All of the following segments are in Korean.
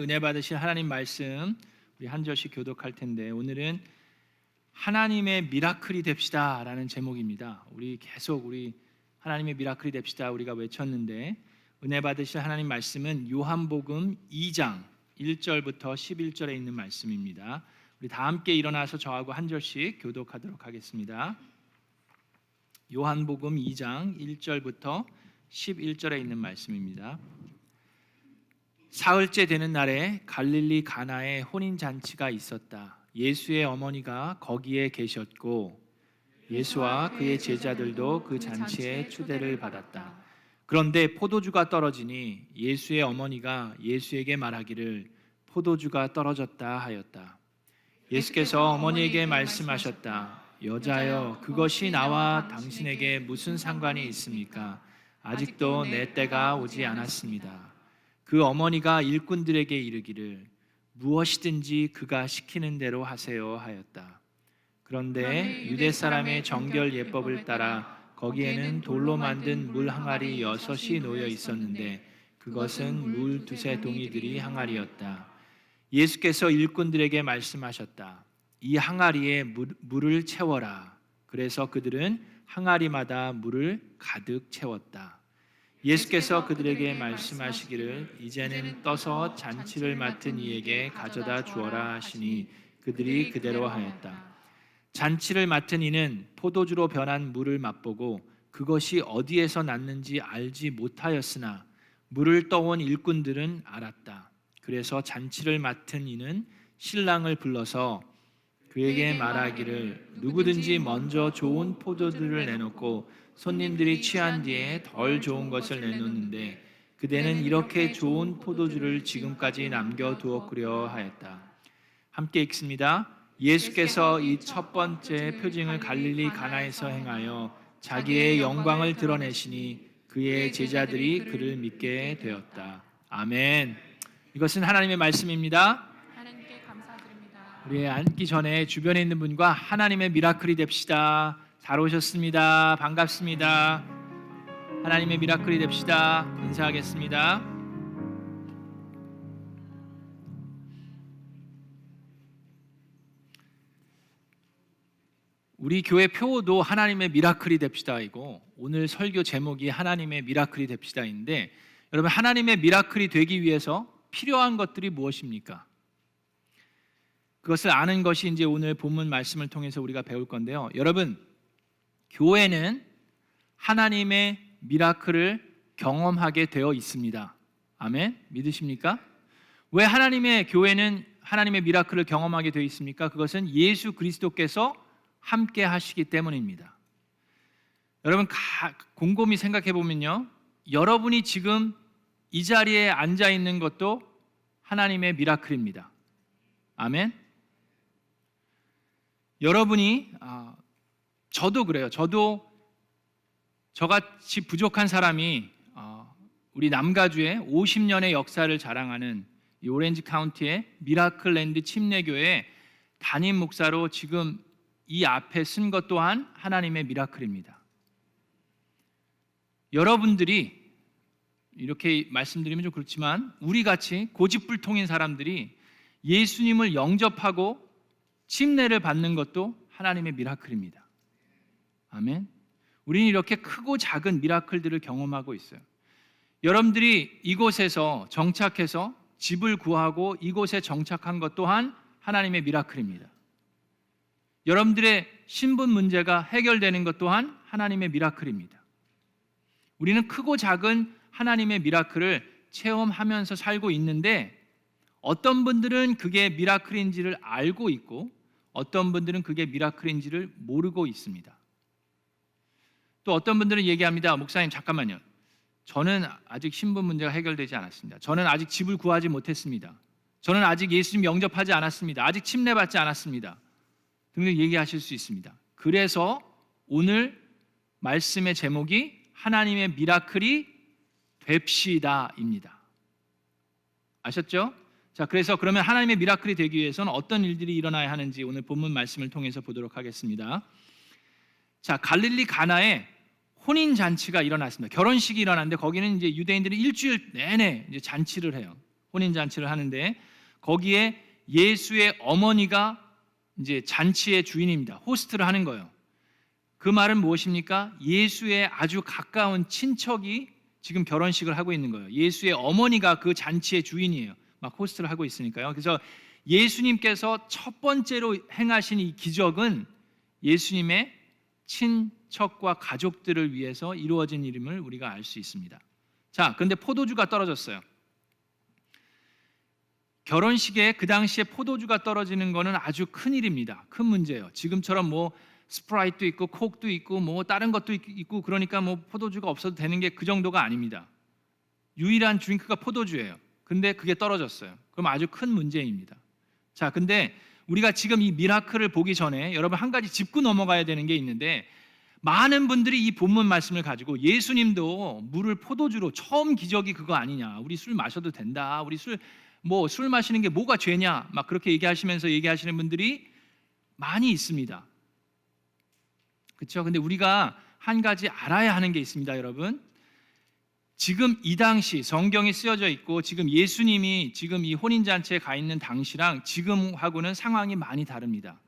은혜 받으실 하나님 말씀 우리 한 절씩 교독할 텐데, 오늘은 하나님의 미라클이 됩시다라는 제목입니다. 우리 하나님의 미라클이 됩시다 우리가 외쳤는데, 은혜 받으실 하나님 말씀은 요한복음 2장 1절부터 11절에 있는 말씀입니다. 우리 다 함께 일어나서 저하고 한 절씩 교독하도록 하겠습니다. 요한복음 2장 1절부터 11절에 있는 말씀입니다. 사흘째 되는 날에 갈릴리 가나에 혼인잔치가 있었다. 예수의 어머니가 거기에 계셨고 예수와 그의 제자들도 그 잔치에 초대를 받았다. 그런데 포도주가 떨어지니 예수의 어머니가 예수에게 말하기를 포도주가 떨어졌다 하였다. 예수께서 어머니에게 말씀하셨다. 여자여, 그것이 나와 당신에게 무슨 상관이 있습니까? 아직도 내 때가 오지 않았습니다. 그 어머니가 일꾼들에게 이르기를 무엇이든지 그가 시키는 대로 하세요 하였다. 그런데 유대 사람의 정결 예법을 따라 거기에는 돌로 만든 물 항아리 6이 놓여 있었는데 그것은 물 2세 동이들이 항아리였다. 예수께서 일꾼들에게 말씀하셨다. 이 항아리에 물을 채워라. 그래서 그들은 항아리마다 물을 가득 채웠다. 예수께서 그들에게 말씀하시기를 이제는 떠서 잔치를 맡은 이에게 가져다 주어라 하시니 그들이 그대로 하였다. 잔치를 맡은 이는 포도주로 변한 물을 맛보고 그것이 어디에서 났는지 알지 못하였으나 물을 떠온 일꾼들은 알았다. 그래서 잔치를 맡은 이는 신랑을 불러서 그에게 말하기를 누구든지 먼저 좋은 포도주를 내놓고 손님들이 취한 뒤에 덜 좋은 것을 내놓는데 그대는 이렇게 좋은 포도주를 지금까지 남겨두었구려 하였다. 함께 읽습니다. 예수께서 이 첫 번째 표징을 갈릴리 가나에서 행하여 자기의 영광을 드러내시니 그의 제자들이 그를 믿게 되었다. 아멘. 이것은 하나님의 말씀입니다. 하나님께 감사드립니다. 우리 앉기 전에 주변에 있는 분과 하나님의 미라클이 됩시다. 잘 오셨습니다. 반갑습니다. 하나님의 미라클이 됩시다. 인사하겠습니다. 우리 교회 표어도 하나님의 미라클이 됩시다이고, 오늘 설교 제목이 하나님의 미라클이 됩시다인데, 여러분, 하나님의 미라클이 되기 위해서 필요한 것들이 무엇입니까? 그것을 아는 것이 이제 오늘 본문 말씀을 통해서 우리가 배울 건데요. 여러분, 교회는 하나님의 미라클을 경험하게 되어 있습니다. 아멘. 믿으십니까? 왜 하나님의 교회는 하나님의 미라클을 경험하게 되어 있습니까? 그것은 예수 그리스도께서 함께 하시기 때문입니다. 여러분, 곰곰이 생각해 보면요, 여러분이 지금 이 자리에 앉아 있는 것도 하나님의 미라클입니다. 아멘. 여러분이 저도 그래요. 저같이 부족한 사람이 우리 남가주의 50년의 역사를 자랑하는 이 오렌지 카운티의 미라클랜드 침례교회 담임 목사로 지금 이 앞에 쓴 것 또한 하나님의 미라클입니다. 여러분들이, 이렇게 말씀드리면 좀 그렇지만, 우리같이 고집불통인 사람들이 예수님을 영접하고 침례를 받는 것도 하나님의 미라클입니다. 아멘. 우리는 이렇게 크고 작은 미라클들을 경험하고 있어요. 여러분들이 이곳에서 정착해서 집을 구하고 이곳에 정착한 것 또한 하나님의 미라클입니다. 여러분들의 신분 문제가 해결되는 것 또한 하나님의 미라클입니다. 우리는 크고 작은 하나님의 미라클을 체험하면서 살고 있는데, 어떤 분들은 그게 미라클인지를 알고 있고 어떤 분들은 그게 미라클인지를 모르고 있습니다. 또 어떤 분들은 얘기합니다. 목사님, 잠깐만요. 저는 아직 신분 문제가 해결되지 않았습니다. 저는 아직 집을 구하지 못했습니다. 저는 아직 예수님 영접하지 않았습니다. 아직 침례받지 않았습니다. 등등 얘기하실 수 있습니다. 그래서 오늘 말씀의 제목이 하나님의 미라클이 됩시다입니다. 아셨죠? 자, 그래서 그러면 하나님의 미라클이 되기 위해서는 어떤 일들이 일어나야 하는지 오늘 본문 말씀을 통해서 보도록 하겠습니다. 자, 갈릴리 가나에 혼인 잔치가 일어났습니다. 결혼식이 일어났는데 거기는 이제 유대인들이 일주일 내내 이제 잔치를 해요. 혼인 잔치를 하는데 거기에 예수의 어머니가 이제 잔치의 주인입니다. 호스트를 하는 거예요. 그 말은 무엇입니까? 예수의 아주 가까운 친척이 지금 결혼식을 하고 있는 거예요. 예수의 어머니가 그 잔치의 주인이에요. 막 호스트를 하고 있으니까요. 그래서 예수님께서 첫 번째로 행하신 이 기적은 예수님의 친척과 가족들을 위해서 이루어진 일임을 우리가 알 수 있습니다. 자, 그런데 포도주가 떨어졌어요. 결혼식에 그 당시에 포도주가 떨어지는 것은 아주 큰 일입니다. 큰 문제예요. 지금처럼 뭐 스프라이트도 있고 콕도 있고 뭐 다른 것도 있고 그러니까 뭐 포도주가 없어도 되는 게 그 정도가 아닙니다. 유일한 드링크가 포도주예요. 근데 그게 떨어졌어요. 그럼 아주 큰 문제입니다. 자, 근데 우리가 지금 이 미라클을 보기 전에 여러분 한 가지 짚고 넘어가야 되는 게 있는데 많은 분들이 이 본문 말씀을 가지고 예수님도 물을 포도주로 처음 기적이 그거 아니냐, 우리 술 마셔도 된다, 우리 술 마시는 게 뭐가 죄냐, 막 그렇게 얘기하시면서 얘기하시는 분들이 많이 있습니다. 그렇죠? 근데 우리가 한 가지 알아야 하는 게 있습니다, 여러분. 지금 이 당시 성경이 쓰여져 있고 지금 예수님이 지금 이 혼인잔치에 가 있는 당시랑 지금하고는 상황이 많이 다릅니다.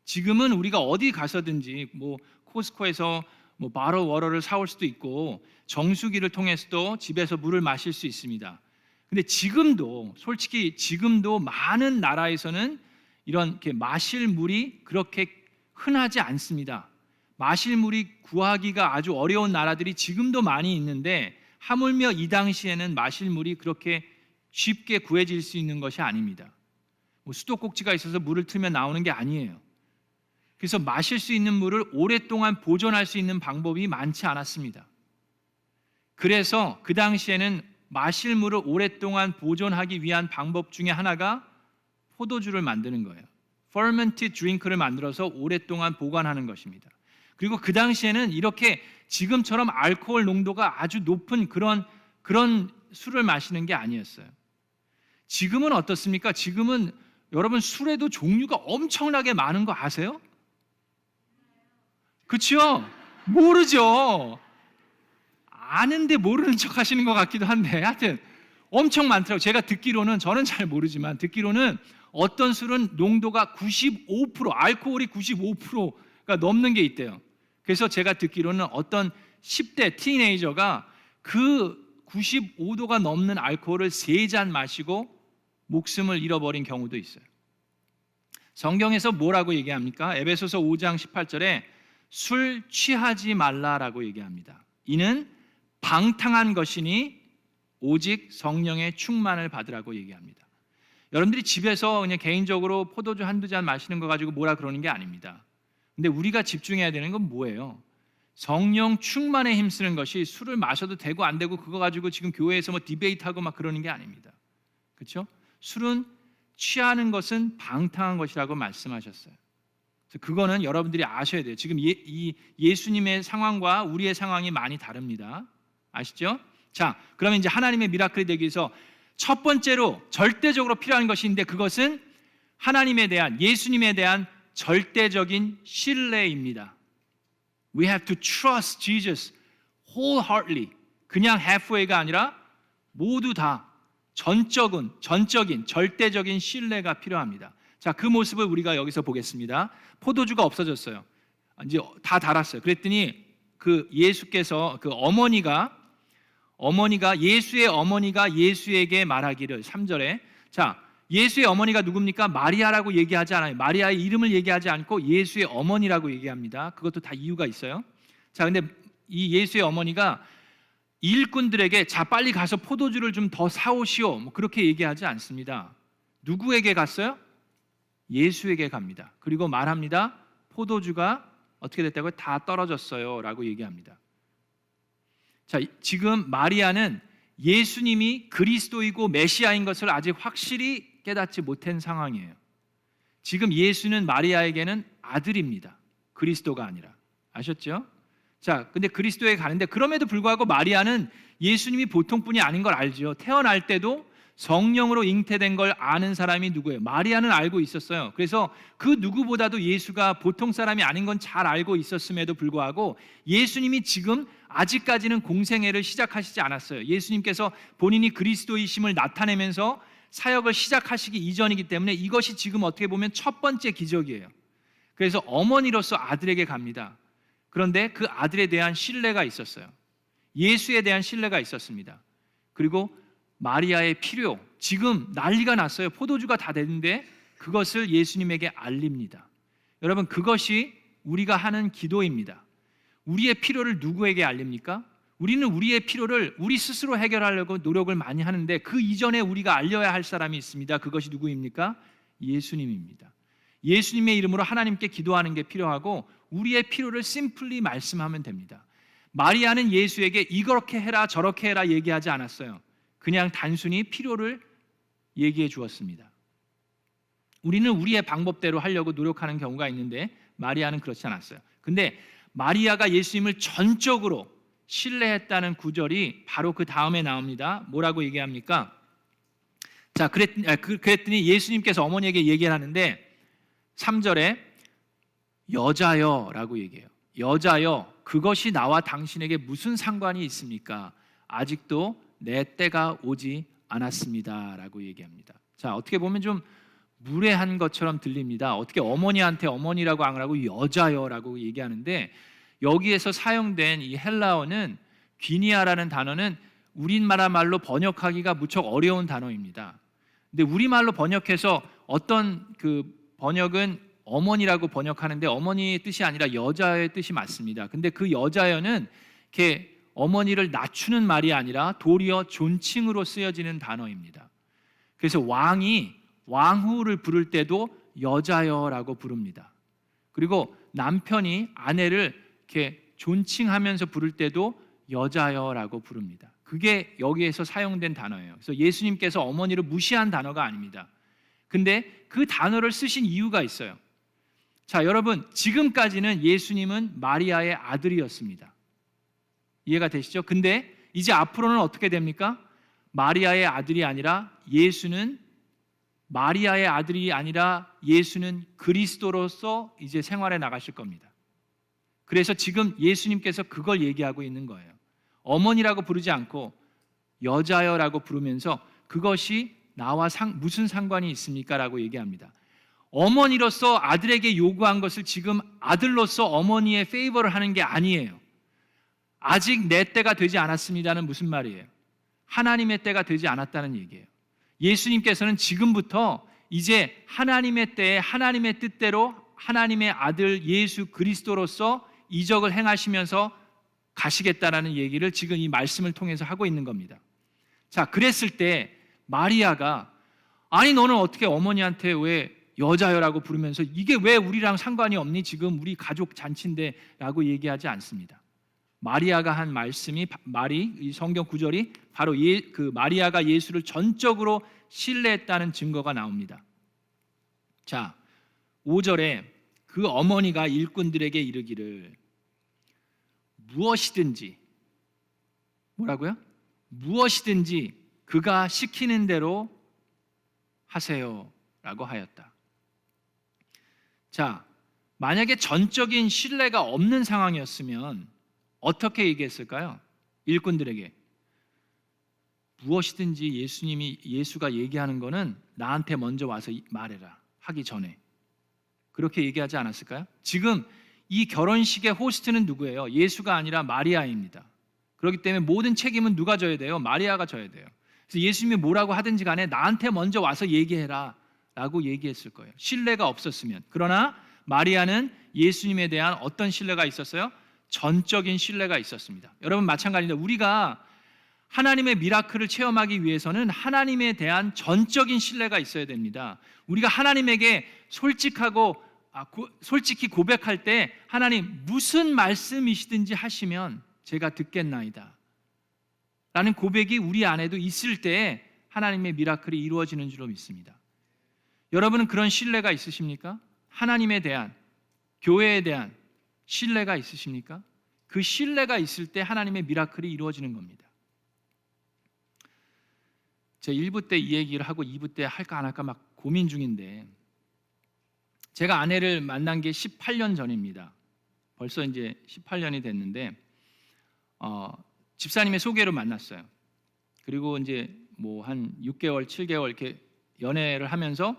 지금은 우리가 어디 가서든지 뭐 코스코에서 뭐 바로 워터를 사올 수도 있고 정수기를 통해서도 집에서 물을 마실 수 있습니다. 근데 지금도 솔직히 지금도 많은 나라에서는 이렇게 마실 물이 그렇게 흔하지 않습니다. 마실 물이 구하기가 아주 어려운 나라들이 지금도 많이 있는데 하물며 이 당시에는 마실 물이 그렇게 쉽게 구해질 수 있는 것이 아닙니다. 뭐 수도꼭지가 있어서 물을 틀면 나오는 게 아니에요. 그래서 마실 수 있는 물을 오랫동안 보존할 수 있는 방법이 많지 않았습니다. 그래서 그 당시에는 마실 물을 오랫동안 보존하기 위한 방법 중에 하나가 포도주를 만드는 거예요. fermented drink를 만들어서 오랫동안 보관하는 것입니다. 그리고 그 당시에는 이렇게 지금처럼 알코올 농도가 아주 높은 그런 술을 마시는 게 아니었어요. 지금은 어떻습니까? 지금은 여러분 술에도 종류가 엄청나게 많은 거 아세요? 그렇죠? 모르죠. 아는데 모르는 척 하시는 것 같기도 한데 하여튼 엄청 많더라고요. 제가 듣기로는, 저는 잘 모르지만 듣기로는 어떤 술은 농도가 95%, 알코올이 95%가 넘는 게 있대요. 그래서 제가 듣기로는 어떤 10대 티네이저가 그 95도가 넘는 알코올을 3잔 마시고 목숨을 잃어버린 경우도 있어요. 성경에서 뭐라고 얘기합니까? 에베소서 5장 18절에 술 취하지 말라라고 얘기합니다. 이는 방탕한 것이니 오직 성령의 충만을 받으라고 얘기합니다. 여러분들이 집에서 그냥 개인적으로 포도주 한두 잔 마시는 거 가지고 뭐라 그러는 게 아닙니다. 근데 우리가 집중해야 되는 건 뭐예요? 성령 충만에 힘쓰는 것이 술을 마셔도 되고 안 되고 그거 가지고 지금 교회에서 뭐 디베이트하고 막 그러는 게 아닙니다. 그렇죠? 술은 취하는 것은 방탕한 것이라고 말씀하셨어요. 그래서 그거는 여러분들이 아셔야 돼요. 지금 이 예수님의 상황과 우리의 상황이 많이 다릅니다. 아시죠? 자, 그러면 이제 하나님의 미라클이 되기 위해서 첫 번째로 절대적으로 필요한 것이 있는데 그것은 하나님에 대한, 예수님에 대한 절대적인 신뢰입니다. We have to trust Jesus wholeheartedly. 그냥 halfway가 아니라 모두 다 전적인 절대적인 신뢰가 필요합니다. 자, 그 모습을 우리가 여기서 보겠습니다. 포도주가 없어졌어요. 이제 다 달았어요. 그랬더니 그 예수께서 그 예수의 어머니가 예수에게 말하기를 3절에 자, 예수의 어머니가 누굽니까? 마리아라고 얘기하지 않아요. 마리아의 이름을 얘기하지 않고 예수의 어머니라고 얘기합니다. 그것도 다 이유가 있어요. 자, 근데 이 예수의 어머니가 일꾼들에게 자 빨리 가서 포도주를 좀 더 사오시오 뭐 그렇게 얘기하지 않습니다. 누구에게 갔어요? 예수에게 갑니다. 그리고 말합니다. 포도주가 어떻게 됐다고요? 다 떨어졌어요 라고 얘기합니다. 자, 지금 마리아는 예수님이 그리스도이고 메시아인 것을 아직 확실히 깨닫지 못한 상황이에요. 지금 예수는 마리아에게는 아들입니다. 그리스도가 아니라. 아셨죠? 자, 근데 그리스도에 가는데 그럼에도 불구하고 마리아는 예수님이 보통 분이 아닌 걸 알죠. 태어날 때도 성령으로 잉태된 걸 아는 사람이 누구예요? 마리아는 알고 있었어요. 그래서 그 누구보다도 예수가 보통 사람이 아닌 건 잘 알고 있었음에도 불구하고 예수님이 지금 아직까지는 공생애를 시작하시지 않았어요. 예수님께서 본인이 그리스도이심을 나타내면서 사역을 시작하시기 이전이기 때문에 이것이 지금 어떻게 보면 첫 번째 기적이에요. 그래서 어머니로서 아들에게 갑니다. 그런데 그 아들에 대한 신뢰가 있었어요. 예수에 대한 신뢰가 있었습니다. 그리고 마리아의 필요, 지금 난리가 났어요. 포도주가 다 됐는데 그것을 예수님에게 알립니다. 여러분, 그것이 우리가 하는 기도입니다. 우리의 필요를 누구에게 알립니까? 우리는 우리의 필요를 우리 스스로 해결하려고 노력을 많이 하는데 그 이전에 우리가 알려야 할 사람이 있습니다. 그것이 누구입니까? 예수님입니다. 예수님의 이름으로 하나님께 기도하는 게 필요하고 우리의 필요를 심플리 말씀하면 됩니다. 마리아는 예수에게 이렇게 해라 저렇게 해라 얘기하지 않았어요. 그냥 단순히 필요를 얘기해 주었습니다. 우리는 우리의 방법대로 하려고 노력하는 경우가 있는데 마리아는 그렇지 않았어요. 근데 마리아가 예수님을 전적으로 신뢰했다는 구절이 바로 그 다음에 나옵니다. 뭐라고 얘기합니까? 자, 그랬더니 예수님께서 어머니에게 얘기를 하는데 3절에 여자여 라고 얘기해요. 여자여, 그것이 나와 당신에게 무슨 상관이 있습니까? 아직도 내 때가 오지 않았습니다 라고 얘기합니다. 자, 어떻게 보면 좀 무례한 것처럼 들립니다. 어떻게 어머니한테 어머니라고 안 하고 여자여라고 얘기하는데 여기에서 사용된 이 헬라어는 귀니아라는 단어는 우리나라 말로 번역하기가 무척 어려운 단어입니다. 근데 우리말로 번역해서 어떤 그 번역은 어머니라고 번역하는데 어머니의 뜻이 아니라 여자의 뜻이 맞습니다. 근데 그 여자여는 이렇게 어머니를 낮추는 말이 아니라 도리어 존칭으로 쓰여지는 단어입니다. 그래서 왕이 왕후를 부를 때도 여자여라고 부릅니다. 그리고 남편이 아내를 이렇게 존칭하면서 부를 때도 여자여라고 부릅니다. 그게 여기에서 사용된 단어예요. 그래서 예수님께서 어머니를 무시한 단어가 아닙니다. 근데 그 단어를 쓰신 이유가 있어요. 자, 여러분, 지금까지는 예수님은 마리아의 아들이었습니다. 이해가 되시죠? 근데 이제 앞으로는 어떻게 됩니까? 마리아의 아들이 아니라 예수는 마리아의 아들이 아니라 예수는 그리스도로서 이제 생활해 나가실 겁니다. 그래서 지금 예수님께서 그걸 얘기하고 있는 거예요. 어머니라고 부르지 않고 여자여라고 부르면서 그것이 나와 무슨 상관이 있습니까? 라고 얘기합니다. 어머니로서 아들에게 요구한 것을 지금 아들로서 어머니의 페이버를 하는 게 아니에요. 아직 내 때가 되지 않았습니다는 무슨 말이에요? 하나님의 때가 되지 않았다는 얘기예요. 예수님께서는 지금부터 이제 하나님의 때에 하나님의 뜻대로 하나님의 아들 예수 그리스도로서 이적을 행하시면서 가시겠다라는 얘기를 지금 이 말씀을 통해서 하고 있는 겁니다. 자, 그랬을 때 마리아가 아니 너는 어떻게 어머니한테 왜 여자여라고 부르면서 이게 왜 우리랑 상관이 없니? 지금 우리 가족 잔치인데 라고 얘기하지 않습니다. 마리아가 한 말씀이 이 성경 구절이 바로 그 마리아가 예수를 전적으로 신뢰했다는 증거가 나옵니다. 자, 5절에 그 어머니가 일꾼들에게 이르기를 무엇이든지 뭐라고요? 무엇이든지 그가 시키는 대로 하세요라고 하였다. 자, 만약에 전적인 신뢰가 없는 상황이었으면 어떻게 얘기했을까요? 일꾼들에게 무엇이든지 예수가 얘기하는 거는 나한테 먼저 와서 말해라 하기 전에 그렇게 얘기하지 않았을까요? 지금 이 결혼식의 호스트는 누구예요? 예수가 아니라 마리아입니다. 그렇기 때문에 모든 책임은 누가 져야 돼요? 마리아가 져야 돼요. 그래서 예수님이 뭐라고 하든지 간에 나한테 먼저 와서 얘기해라 라고 얘기했을 거예요. 신뢰가 없었으면. 그러나 마리아는 예수님에 대한 어떤 신뢰가 있었어요? 전적인 신뢰가 있었습니다. 여러분, 마찬가지입니다. 우리가 하나님의 미라클을 체험하기 위해서는 하나님에 대한 전적인 신뢰가 있어야 됩니다. 우리가 하나님에게 솔직히 고백할 때 하나님 무슨 말씀이시든지 하시면 제가 듣겠나이다 라는 고백이 우리 안에도 있을 때 하나님의 미라클이 이루어지는 줄로 믿습니다. 여러분은 그런 신뢰가 있으십니까? 하나님에 대한, 교회에 대한 신뢰가 있으십니까? 그 신뢰가 있을 때 하나님의 미라클이 이루어지는 겁니다. 제가 1부 때 이 얘기를 하고 2부 때 할까 안 할까 막 고민 중인데 제가 아내를 만난 게 18년 전입니다. 벌써 이제 18년이 됐는데 집사님의 소개로 만났어요. 그리고 이제 뭐 한 6개월, 7개월 이렇게 연애를 하면서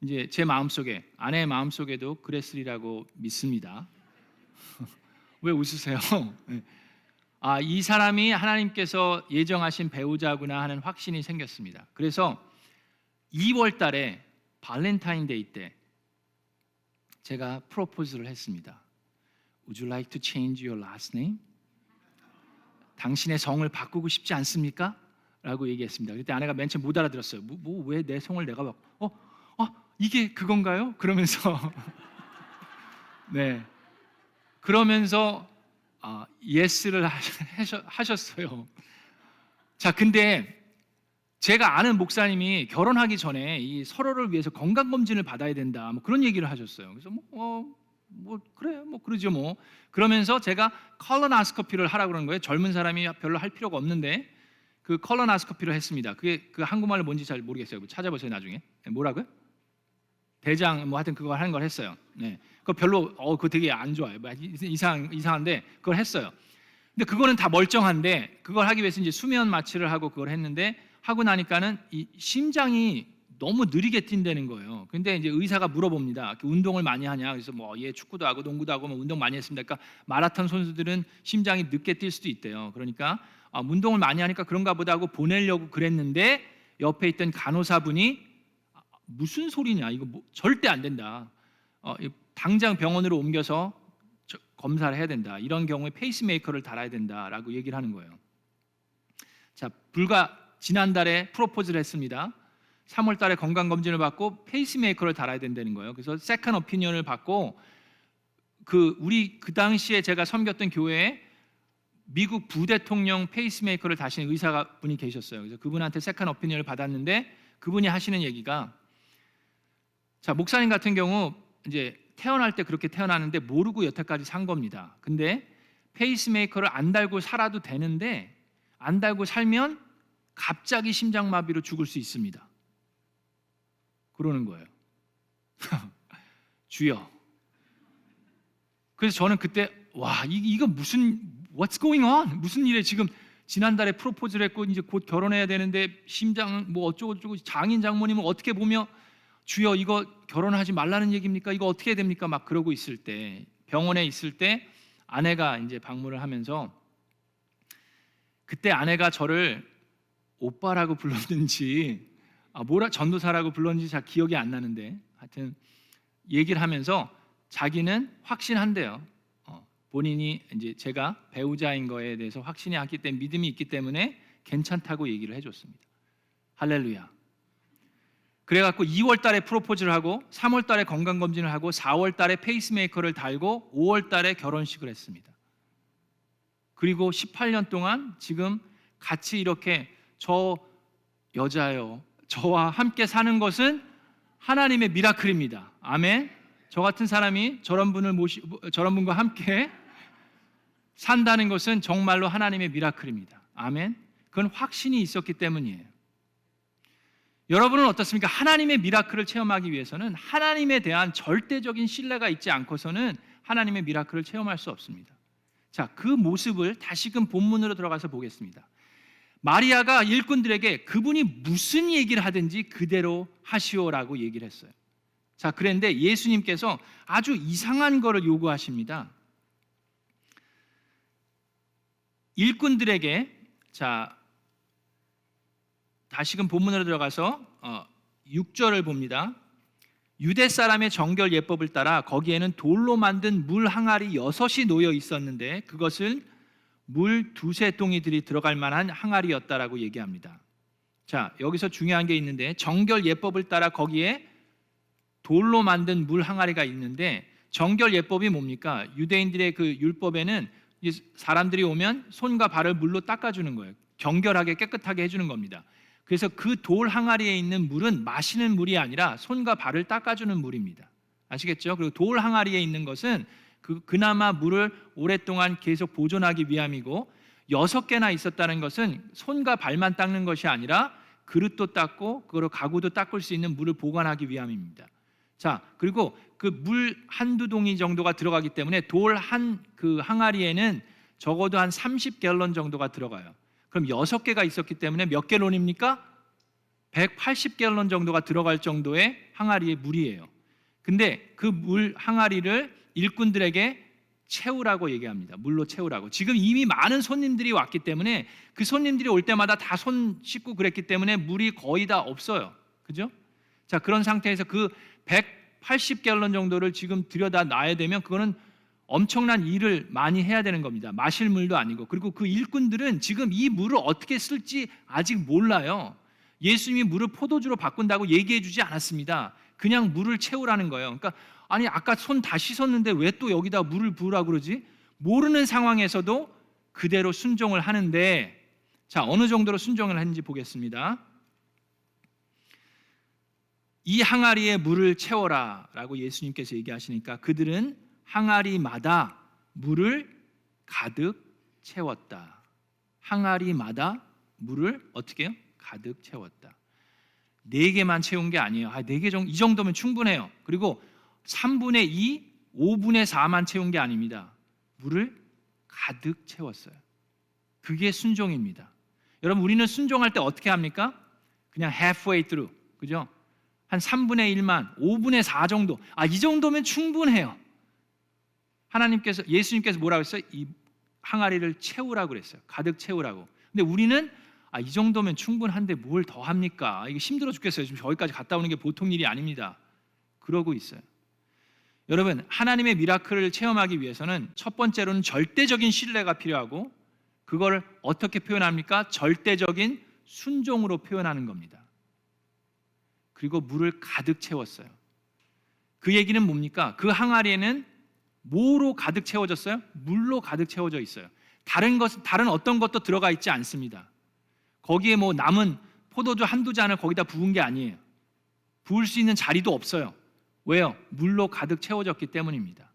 이제 제 마음속에, 아내의 마음속에도 그랬으리라고 믿습니다. 왜 웃으세요? 이 사람이 하나님께서 예정하신 배우자구나 하는 확신이 생겼습니다. 그래서 2월 달에 발렌타인데이 때 제가 프로포즈를 했습니다. Would you like to change your last name? 당신의 성을 바꾸고 싶지 않습니까? 라고 얘기했습니다. 그때 아내가 맨 처음 못 알아들었어요. 왜 내 성을 내가 바꿔? 이게 그건가요? 그러면서 네, 그러면서 예스를 하셨어요. 자, 근데 제가 아는 목사님이 결혼하기 전에 이 서로를 위해서 건강 검진을 받아야 된다, 뭐 그런 얘기를 하셨어요. 그래서 그래, 그러죠 뭐. 그러면서 제가 컬러나스코피를 하라고 그러는 거예요. 젊은 사람이 별로 할 필요가 없는데 그 컬러나스코피를 했습니다. 그게 그 한국말로 뭔지 잘 모르겠어요. 찾아보세요 나중에. 뭐라고요? 대장 뭐 하여튼 그거 하는 걸 했어요. 네, 그거 별로 그거 되게 안 좋아요. 이상한데 그걸 했어요. 근데 그거는 다 멀쩡한데 그걸 하기 위해서 이제 수면 마취를 하고 그걸 했는데 하고 나니까는 이 심장이 너무 느리게 뛴다는 거예요. 근데 이제 의사가 물어봅니다. 운동을 많이 하냐? 그래서 얘 축구도 하고 농구도 하고 운동 많이 했습니다. 그러니까 마라톤 선수들은 심장이 늦게 뛸 수도 있대요. 그러니까 운동을 많이 하니까 그런가 보다 하고 보내려고 그랬는데 옆에 있던 간호사분이 무슨 소리냐? 이거 절대 안 된다. 당장 병원으로 옮겨서 검사를 해야 된다. 이런 경우에 페이스메이커를 달아야 된다라고 얘기를 하는 거예요. 자, 불과 지난달에 프로포즈를 했습니다. 3월 달에 건강 검진을 받고 페이스메이커를 달아야 된다는 거예요. 그래서 세컨 오피니언을 받고 우리 그 당시에 제가 섬겼던 교회에 미국 부대통령 페이스메이커를 다시는 의사 분이 계셨어요. 그래서 그분한테 세컨 오피니언을 받았는데 그분이 하시는 얘기가, 자, 목사님 같은 경우 이제 태어날 때 그렇게 태어나는데 모르고 여태까지 산 겁니다. 근데 페이스메이커를 안 달고 살아도 되는데 안 달고 살면 갑자기 심장마비로 죽을 수 있습니다. 그러는 거예요. 주여. 그래서 저는 그때 이거 무슨 What's going on? 무슨 일에 지금 지난달에 프로포즈를 했고 이제 곧 결혼해야 되는데 심장 뭐 어쩌고 장인 장모님은 어떻게 보며 주여 이거 결혼하지 말라는 얘기입니까? 이거 어떻게 해야 됩니까? 막 그러고 있을 때 병원에 있을 때 아내가 이제 방문을 하면서 그때 아내가 저를 오빠라고 불렀는지 전도사라고 불렀는지 잘 기억이 안 나는데 하여튼 얘기를 하면서 자기는 확신한대요. 본인이 이제 제가 배우자인 거에 대해서 확신이 있기 때문에 믿음이 있기 때문에 괜찮다고 얘기를 해줬습니다. 할렐루야. 그래갖고 2월 달에 프로포즈를 하고 3월 달에 건강검진을 하고 4월 달에 페이스메이커를 달고 5월 달에 결혼식을 했습니다. 그리고 18년 동안 지금 같이 이렇게 저 여자요 저와 함께 사는 것은 하나님의 미라클입니다. 아멘. 저 같은 사람이 저런 분과 함께 산다는 것은 정말로 하나님의 미라클입니다. 아멘. 그건 확신이 있었기 때문이에요. 여러분은 어떻습니까? 하나님의 미라클을 체험하기 위해서는 하나님에 대한 절대적인 신뢰가 있지 않고서는 하나님의 미라클을 체험할 수 없습니다. 자, 그 모습을 다시금 본문으로 들어가서 보겠습니다. 마리아가 일꾼들에게 그분이 무슨 얘기를 하든지 그대로 하시오라고 얘기를 했어요. 자, 그런데 예수님께서 아주 이상한 거를 요구하십니다. 일꾼들에게, 자, 다시금 본문으로 들어가서 6절을 봅니다. 유대 사람의 정결 예법을 따라 거기에는 돌로 만든 물 항아리 6이 놓여 있었는데 그것은 물 2-3동이들이 들어갈 만한 항아리였다라고 얘기합니다. 자, 여기서 중요한 게 있는데 정결 예법을 따라 거기에 돌로 만든 물 항아리가 있는데 정결 예법이 뭡니까? 유대인들의 그 율법에는 사람들이 오면 손과 발을 물로 닦아주는 거예요. 경결하게 깨끗하게 해주는 겁니다. 그래서 그 돌 항아리에 있는 물은 마시는 물이 아니라 손과 발을 닦아주는 물입니다. 아시겠죠? 그리고 돌 항아리에 있는 것은 그나마 물을 오랫동안 계속 보존하기 위함이고 6개나 있었다는 것은 손과 발만 닦는 것이 아니라 그릇도 닦고 그리고 가구도 닦을 수 있는 물을 보관하기 위함입니다. 자, 그리고 그 물 1-2 동이 정도가 들어가기 때문에 돌 한 그 항아리에는 적어도 한 30갤런 정도가 들어가요. 그럼 6개가 있었기 때문에 몇 갤런입니까? 180갤런 정도가 들어갈 정도의 항아리의 물이에요. 근데 그 물 항아리를 일꾼들에게 채우라고 얘기합니다. 물로 채우라고. 지금 이미 많은 손님들이 왔기 때문에 그 손님들이 올 때마다 다 손 씻고 그랬기 때문에 물이 거의 다 없어요. 그죠? 자, 그런 상태에서 그 180갤런 정도를 지금 들여다 놔야 되면 그거는 엄청난 일을 많이 해야 되는 겁니다. 마실 물도 아니고. 그리고 그 일꾼들은 지금 이 물을 어떻게 쓸지 아직 몰라요. 예수님이 물을 포도주로 바꾼다고 얘기해 주지 않았습니다. 그냥 물을 채우라는 거예요. 그러니까 아니 아까 손 다 씻었는데 왜 또 여기다 물을 부으라고 그러지? 모르는 상황에서도 그대로 순종을 하는데, 자, 어느 정도로 순종을 하는지 보겠습니다. 이 항아리에 물을 채워라 라고 예수님께서 얘기하시니까 그들은 항아리마다 물을 가득 채웠다. 항아리마다 물을 어떻게 해요? 가득 채웠다. 4개만 채운 게 아니에요. 4개 정도, 이 정도면 충분해요. 그리고 3분의 2, 5분의 4만 채운 게 아닙니다. 물을 가득 채웠어요. 그게 순종입니다. 여러분, 우리는 순종할 때 어떻게 합니까? 그냥 halfway through, 그죠? 한 3분의 1만, 5분의 4 정도. 이 정도면 충분해요. 하나님께서, 예수님께서 뭐라고 했어요? 이 항아리를 채우라고 그랬어요. 가득 채우라고. 근데 우리는 이 정도면 충분한데 뭘 더 합니까? 이게 힘들어 죽겠어요. 지금 저기까지 갔다 오는 게 보통 일이 아닙니다. 그러고 있어요. 여러분, 하나님의 미라클을 체험하기 위해서는 첫 번째로는 절대적인 신뢰가 필요하고, 그걸 어떻게 표현합니까? 절대적인 순종으로 표현하는 겁니다. 그리고 물을 가득 채웠어요. 그 얘기는 뭡니까? 그 항아리에는 뭐로 가득 채워졌어요? 물로 가득 채워져 있어요. 다른 어떤 것도 들어가 있지 않습니다. 거기에 뭐 남은 포도주 한두 잔을 거기다 부은 게 아니에요. 부을 수 있는 자리도 없어요. 왜요? 물로 가득 채워졌기 때문입니다.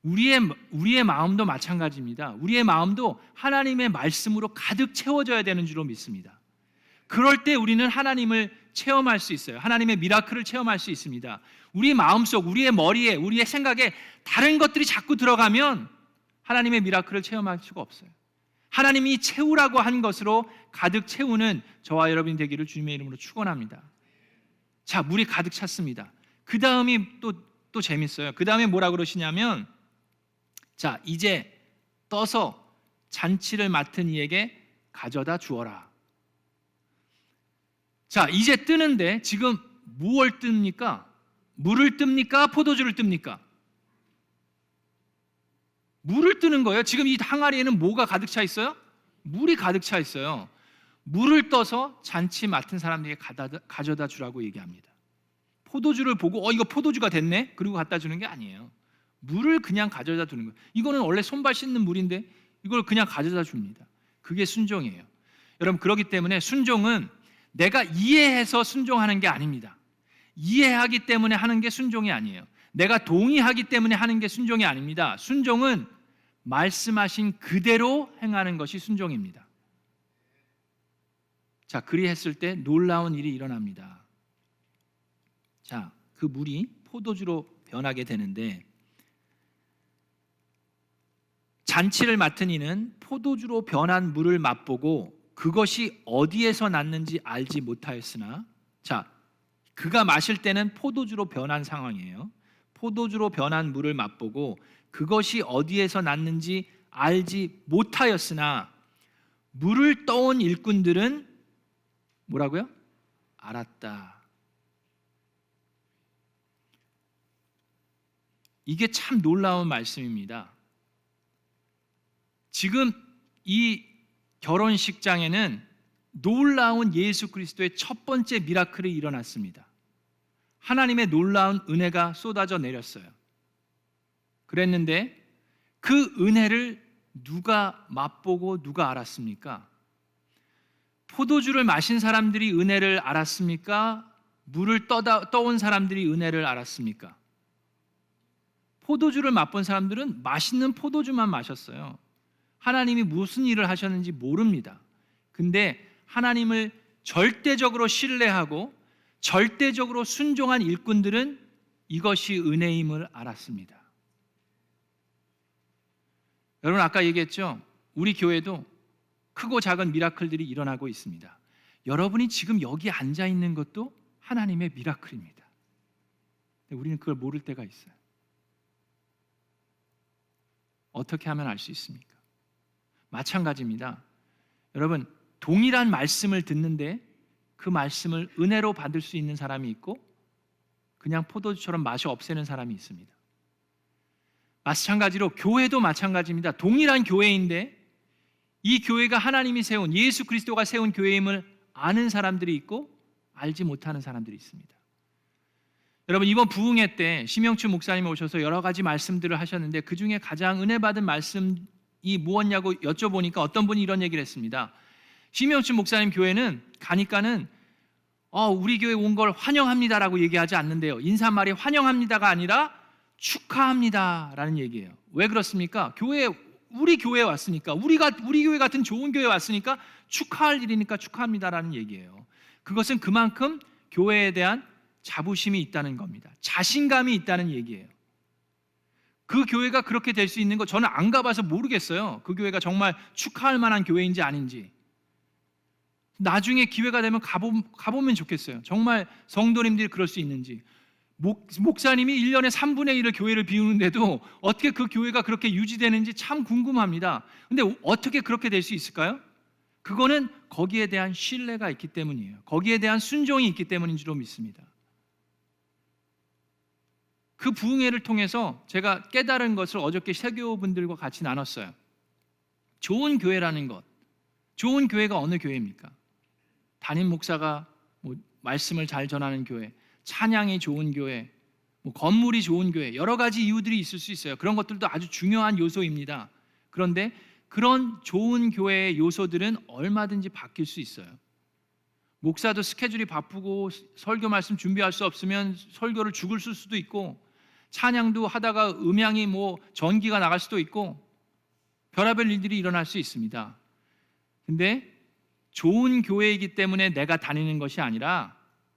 우리의 마음도 마찬가지입니다. 우리의 마음도 하나님의 말씀으로 가득 채워져야 되는 줄로 믿습니다. 그럴 때 우리는 하나님을 체험할 수 있어요. 하나님의 미라클을 체험할 수 있습니다. 우리 마음속, 우리의 머리에, 우리의 생각에 다른 것들이 자꾸 들어가면 하나님의 미라클을 체험할 수가 없어요. 하나님이 채우라고 한 것으로 가득 채우는 저와 여러분이 되기를 주님의 이름으로 축원합니다. 자, 물이 가득 찼습니다. 그 다음이 또 재밌어요. 그 다음에 뭐라 그러시냐면, 자, 이제 떠서 잔치를 맡은 이에게 가져다 주어라. 자, 이제 뜨는데 지금 무엇을 뜹니까? 물을 뜹니까? 포도주를 뜹니까? 물을 뜨는 거예요. 지금 이 항아리에는 뭐가 가득 차 있어요? 물이 가득 차 있어요. 물을 떠서 잔치 맡은 사람들에게 가져다 주라고 얘기합니다. 포도주를 보고 이거 포도주가 됐네? 그리고 갖다 주는 게 아니에요. 물을 그냥 가져다 주는 거예요. 이거는 원래 손발 씻는 물인데 이걸 그냥 가져다 줍니다. 그게 순종이에요. 여러분, 그렇기 때문에 순종은 내가 이해해서 순종하는 게 아닙니다. 이해하기 때문에 하는 게 순종이 아니에요. 내가 동의하기 때문에 하는 게 순종이 아닙니다. 순종은 말씀하신 그대로 행하는 것이 순종입니다. 자, 그리했을 때 놀라운 일이 일어납니다. 자, 그 물이 포도주로 변하게 되는데, 잔치를 맡은 이는 포도주로 변한 물을 맛보고 그것이 어디에서 났는지 알지 못하였으나, 자, 그가 마실 때는 포도주로 변한 상황이에요. 포도주로 변한 물을 맛보고 그것이 어디에서 났는지 알지 못하였으나 물을 떠온 일꾼들은 뭐라고요? 알았다. 이게 참 놀라운 말씀입니다. 지금 이 결혼식장에는 놀라운 예수 그리스도의 첫 번째 미라클이 일어났습니다. 하나님의 놀라운 은혜가 쏟아져 내렸어요. 그랬는데 그 은혜를 누가 맛보고 누가 알았습니까? 포도주를 마신 사람들이 은혜를 알았습니까? 물을 떠온 사람들이 은혜를 알았습니까? 포도주를 맛본 사람들은 맛있는 포도주만 마셨어요. 하나님이 무슨 일을 하셨는지 모릅니다. 근데 하나님을 절대적으로 신뢰하고 절대적으로 순종한 일꾼들은 이것이 은혜임을 알았습니다. 여러분 아까 얘기했죠? 우리 교회도 크고 작은 미라클들이 일어나고 있습니다. 여러분이 지금 여기 앉아 있는 것도 하나님의 미라클입니다. 근데 우리는 그걸 모를 때가 있어요. 어떻게 하면 알 수 있습니까? 마찬가지입니다. 여러분, 동일한 말씀을 듣는데 그 말씀을 은혜로 받을 수 있는 사람이 있고 그냥 포도주처럼 맛이 없애는 사람이 있습니다. 마찬가지로 교회도 마찬가지입니다. 동일한 교회인데 이 교회가 하나님이 세운, 예수 그리스도가 세운 교회임을 아는 사람들이 있고 알지 못하는 사람들이 있습니다. 여러분, 이번 부흥회 때 심영춘 목사님이 오셔서 여러 가지 말씀들을 하셨는데 그 중에 가장 은혜 받은 말씀이 무엇냐고 여쭤보니까 어떤 분이 이런 얘기를 했습니다. 심영춘 목사님 교회는 가니까는 우리 교회 온 걸 환영합니다라고 얘기하지 않는데요. 인사말이 환영합니다가 아니라 축하합니다라는 얘기예요. 왜 그렇습니까? 우리 교회에 왔으니까, 우리 교회 같은 좋은 교회에 왔으니까 축하할 일이니까 축하합니다라는 얘기예요. 그것은 그만큼 교회에 대한 자부심이 있다는 겁니다. 자신감이 있다는 얘기예요. 그 교회가 그렇게 될 수 있는 거 저는 안 가봐서 모르겠어요. 그 교회가 정말 축하할 만한 교회인지 아닌지. 나중에 기회가 되면 가보면 좋겠어요. 정말 성도님들이 그럴 수 있는지. 목사님이 1년에 3분의 1을 교회를 비우는데도 어떻게 그 교회가 그렇게 유지되는지 참 궁금합니다. 근데 어떻게 그렇게 될 수 있을까요? 그거는 거기에 대한 신뢰가 있기 때문이에요. 거기에 대한 순종이 있기 때문인 줄로 믿습니다. 그 부흥회를 통해서 제가 깨달은 것을 어저께 세교분들과 같이 나눴어요. 좋은 교회라는 것, 좋은 교회가 어느 교회입니까? 담임 목사가 말씀을 잘 전하는 교회, 찬양이 좋은 교회, 건물이 좋은 교회, 여러 가지 이유들이 있을 수 있어요. 그런 것들도 아주 중요한 요소입니다. 그런데 그런 좋은 교회의 요소들은 얼마든지 바뀔 수 있어요. 목사도 스케줄이 바쁘고 설교 말씀 준비할 수 없으면 설교를 죽을 쓸 수도 있고, 찬양도 하다가 음향이 전기가 나갈 수도 있고 별의별 일들이 일어날 수 있습니다. 근데 좋은 교회이기 때문에 내가 다니는 것이 아니라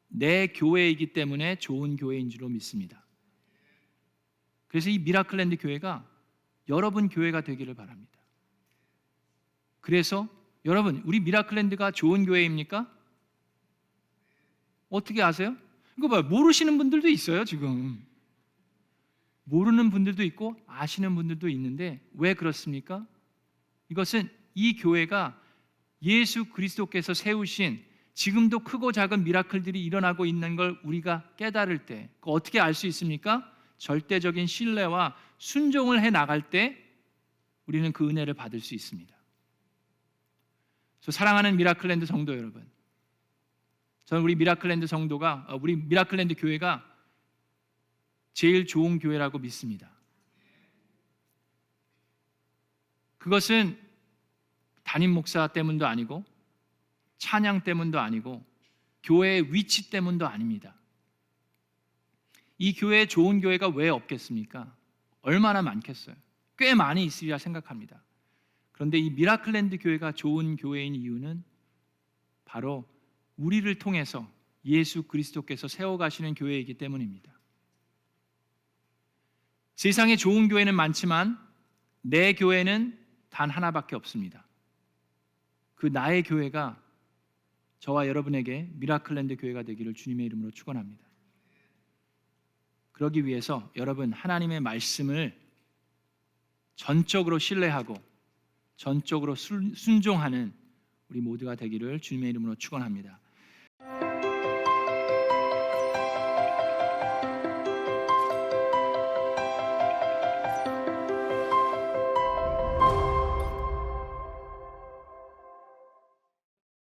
내 교회이기 때문에 좋은 교회인 줄로 믿습니다. 그래서 이 미라클랜드 교회가 여러분 교회가 되기를 바랍니다. 그래서 여러분, 우리 미라클랜드가 좋은 교회입니까? 어떻게 아세요? 이거 봐요. 모르시는 분들도 있어요. 지금 모르는 분들도 있고 아시는 분들도 있는데 왜 그렇습니까? 이것은 이 교회가 예수 그리스도께서 세우신, 지금도 크고 작은 미라클들이 일어나고 있는 걸 우리가 깨달을 때, 어떻게 알 수 있습니까? 절대적인 신뢰와 순종을 해 나갈 때 우리는 그 은혜를 받을 수 있습니다. 사랑하는 미라클랜드 성도 여러분, 저는 우리 미라클랜드 교회가 제일 좋은 교회라고 믿습니다. 그것은 담임 목사 때문도 아니고 찬양 때문도 아니고 교회의 위치 때문도 아닙니다. 이 교회에 좋은 교회가 왜 없겠습니까? 얼마나 많겠어요. 꽤 많이 있으리라 생각합니다. 그런데 이 미라클랜드 교회가 좋은 교회인 이유는 바로 우리를 통해서 예수 그리스도께서 세워가시는 교회이기 때문입니다. 세상에 좋은 교회는 많지만 내 교회는 단 하나밖에 없습니다. 그 나의 교회가 저와 여러분에게 미라클랜드 교회가 되기를 주님의 이름으로 축원합니다. 그러기 위해서 여러분, 하나님의 말씀을 전적으로 신뢰하고 전적으로 순종하는 우리 모두가 되기를 주님의 이름으로 축원합니다.